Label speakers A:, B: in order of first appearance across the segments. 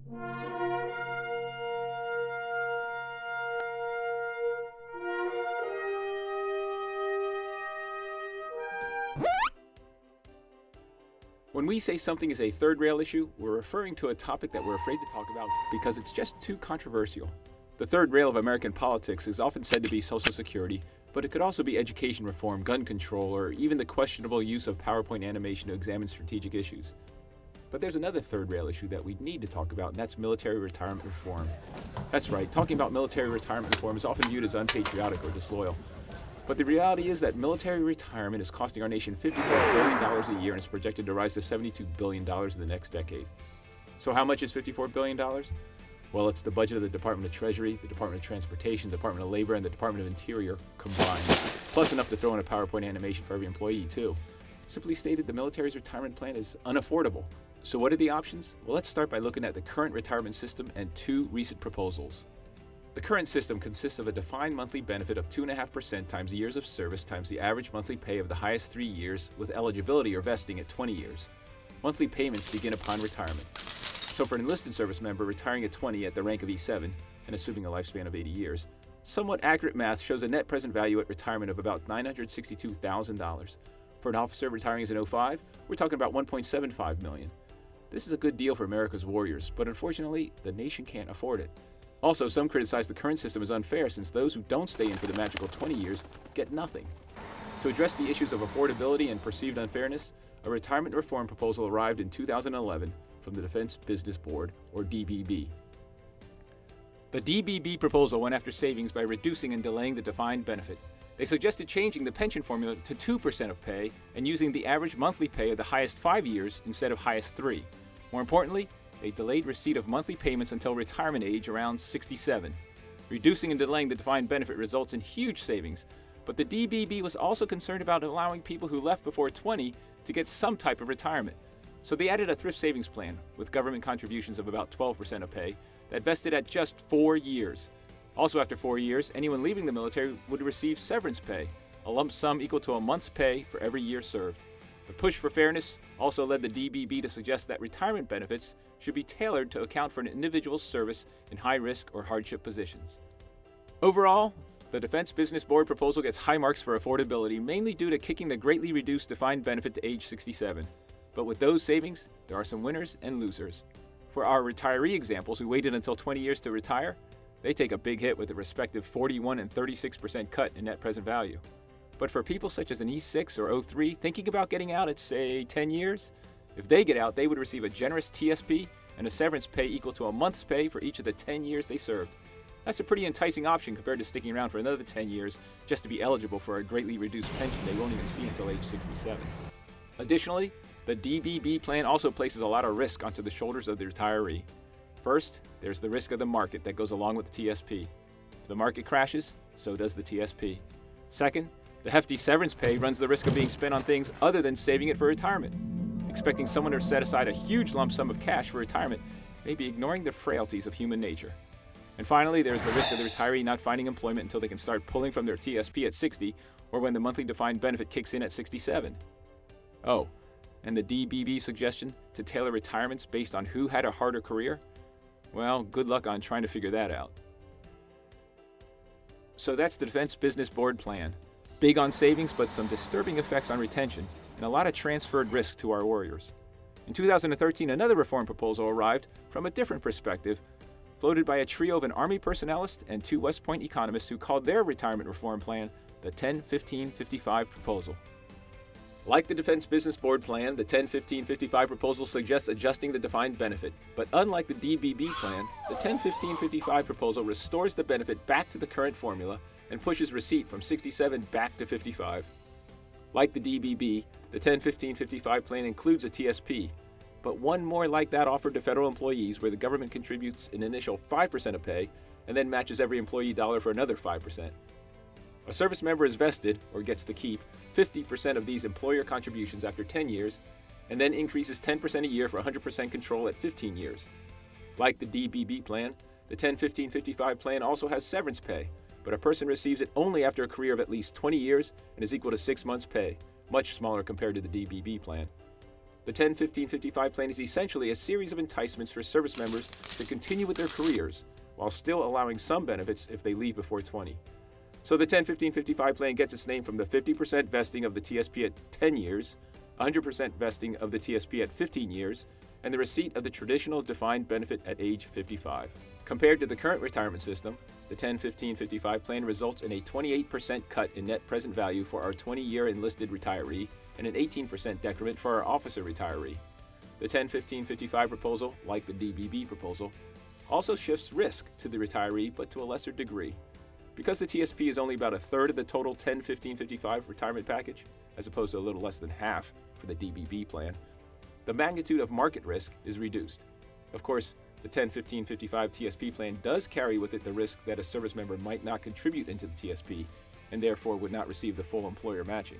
A: When we say something is a third rail issue, we're referring to a topic that we're afraid to talk about because it's just too controversial. The third rail of American politics is often said to be Social Security, but it could also be education reform, gun control, or even the questionable use of PowerPoint animation to examine strategic issues. But there's another third rail issue that we need to talk about, and that's military retirement reform. That's right, talking about military retirement reform is often viewed as unpatriotic or disloyal. But the reality is that military retirement is costing our nation $54 billion a year and is projected to rise to $72 billion in the next decade. So how much is $54 billion? Well, it's the budget of the Department of Treasury, the Department of Transportation, the Department of Labor, and the Department of Interior combined, plus enough to throw in a PowerPoint animation for every employee, too. Simply stated, the military's retirement plan is unaffordable. So what are the options? Well, let's start by looking at the current retirement system and two recent proposals. The current system consists of a defined monthly benefit of 2.5% times the years of service times the average monthly pay of the highest 3 years, with eligibility or vesting at 20 years. Monthly payments begin upon retirement. So for an enlisted service member retiring at 20 at the rank of E7, and assuming a lifespan of 80 years, somewhat accurate math shows a net present value at retirement of about $962,000. For an officer retiring as an 05, we're talking about $1.75 million. This is a good deal for America's warriors, but unfortunately, the nation can't afford it. Also, some criticize the current system as unfair since those who don't stay in for the magical 20 years get nothing. To address the issues of affordability and perceived unfairness, a retirement reform proposal arrived in 2011 from the Defense Business Board, or DBB. The DBB proposal went after savings by reducing and delaying the defined benefit. They suggested changing the pension formula to 2% of pay and using the average monthly pay of the highest 5 years instead of highest 3. More importantly, they delayed receipt of monthly payments until retirement age around 67. Reducing and delaying the defined benefit results in huge savings, but the DBB was also concerned about allowing people who left before 20 to get some type of retirement. So they added a thrift savings plan with government contributions of about 12% of pay that vested at just 4 years. Also after 4 years, anyone leaving the military would receive severance pay, a lump sum equal to a month's pay for every year served. The push for fairness also led the DBB to suggest that retirement benefits should be tailored to account for an individual's service in high-risk or hardship positions. Overall, the Defense Business Board proposal gets high marks for affordability, mainly due to kicking the greatly reduced defined benefit to age 67. But with those savings, there are some winners and losers. For our retiree examples who waited until 20 years to retire, they take a big hit with a respective 41 and 36% cut in net present value. But for people such as an E6 or 03 thinking about getting out at, say, 10 years, if they get out, they would receive a generous TSP and a severance pay equal to a month's pay for each of the 10 years they served. That's a pretty enticing option compared to sticking around for another 10 years just to be eligible for a greatly reduced pension they won't even see until age 67. Additionally, the DBB plan also places a lot of risk onto the shoulders of the retiree. First, there's the risk of the market that goes along with the TSP. If the market crashes, so does the TSP. Second, the hefty severance pay runs the risk of being spent on things other than saving it for retirement. Expecting someone to set aside a huge lump sum of cash for retirement may be ignoring the frailties of human nature. And finally, there's the risk of the retiree not finding employment until they can start pulling from their TSP at 60 or when the monthly defined benefit kicks in at 67. Oh, and the DBB suggestion to tailor retirements based on who had a harder career? Well, good luck on trying to figure that out. So that's the Defense Business Board plan. Big on savings, but some disturbing effects on retention, and a lot of transferred risk to our warriors. In 2013, another reform proposal arrived from a different perspective, floated by a trio of an Army personnelist and two West Point economists who called their retirement reform plan the 10-15-55 proposal. Like the Defense Business Board plan, the 10-15-55 proposal suggests adjusting the defined benefit, but unlike the DBB plan, the 10-15-55 proposal restores the benefit back to the current formula and pushes receipt from 67 back to 55. Like the DBB, the 10-15-55 plan includes a TSP, but one more like that offered to federal employees where the government contributes an initial 5% of pay and then matches every employee dollar for another 5%. A service member is vested, or gets to keep, 50% of these employer contributions after 10 years, and then increases 10% a year for 100% control at 15 years. Like the DBB plan, the 10-15-55 plan also has severance pay, but a person receives it only after a career of at least 20 years and is equal to 6 months' pay, much smaller compared to the DBB plan. The 10-15-55 plan is essentially a series of enticements for service members to continue with their careers while still allowing some benefits if they leave before 20. So the 10-15-55 plan gets its name from the 50% vesting of the TSP at 10 years, 100% vesting of the TSP at 15 years, and the receipt of the traditional defined benefit at age 55. Compared to the current retirement system, the 10-15-55 plan results in a 28% cut in net present value for our 20-year enlisted retiree and an 18% decrement for our officer retiree. The 10-15-55 proposal, like the DBB proposal, also shifts risk to the retiree but to a lesser degree. Because the TSP is only about a third of the total 10-15-55 retirement package, as opposed to a little less than half for the DBB plan, the magnitude of market risk is reduced. Of course, the 10-15-55 TSP plan does carry with it the risk that a service member might not contribute into the TSP and therefore would not receive the full employer matching.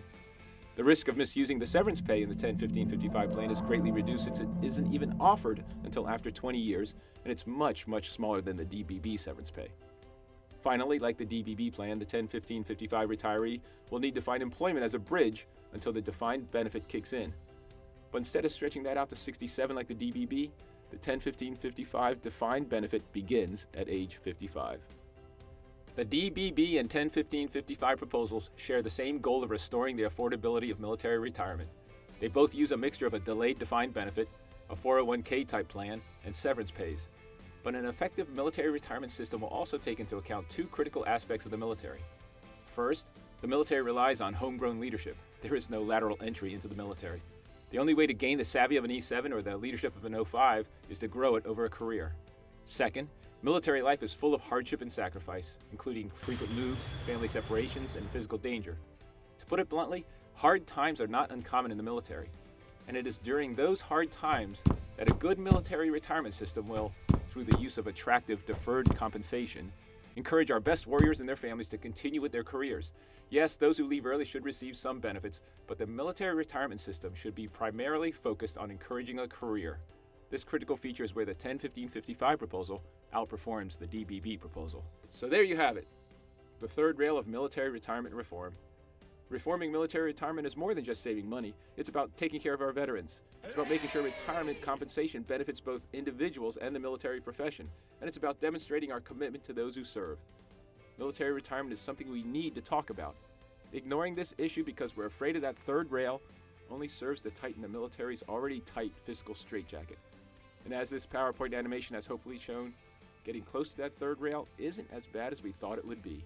A: The risk of misusing the severance pay in the 10-15-55 plan is greatly reduced since it isn't even offered until after 20 years, and it's much, much smaller than the DBB severance pay. Finally, like the DBB plan, the 10-15-55 retiree will need to find employment as a bridge until the defined benefit kicks in. But instead of stretching that out to 67 like the DBB, the 10-15-55 defined benefit begins at age 55. The DBB and 10-15-55 proposals share the same goal of restoring the affordability of military retirement. They both use a mixture of a delayed defined benefit, a 401k type plan, and severance pays. But an effective military retirement system will also take into account two critical aspects of the military. First, the military relies on homegrown leadership. There is no lateral entry into the military. The only way to gain the savvy of an E7 or the leadership of an O5 is to grow it over a career. Second, military life is full of hardship and sacrifice, including frequent moves, family separations, and physical danger. To put it bluntly, hard times are not uncommon in the military. And it is during those hard times that a good military retirement system will, through the use of attractive deferred compensation, encourage our best warriors and their families to continue with their careers. Yes, those who leave early should receive some benefits, but the military retirement system should be primarily focused on encouraging a career. This critical feature is where the 10-15-55 proposal outperforms the DBB proposal. So there you have it, the third rail of military retirement reform. Reforming military retirement is more than just saving money. It's about taking care of our veterans. It's about making sure retirement compensation benefits both individuals and the military profession. And it's about demonstrating our commitment to those who serve. Military retirement is something we need to talk about. Ignoring this issue because we're afraid of that third rail only serves to tighten the military's already tight fiscal straitjacket. And as this PowerPoint animation has hopefully shown, getting close to that third rail isn't as bad as we thought it would be.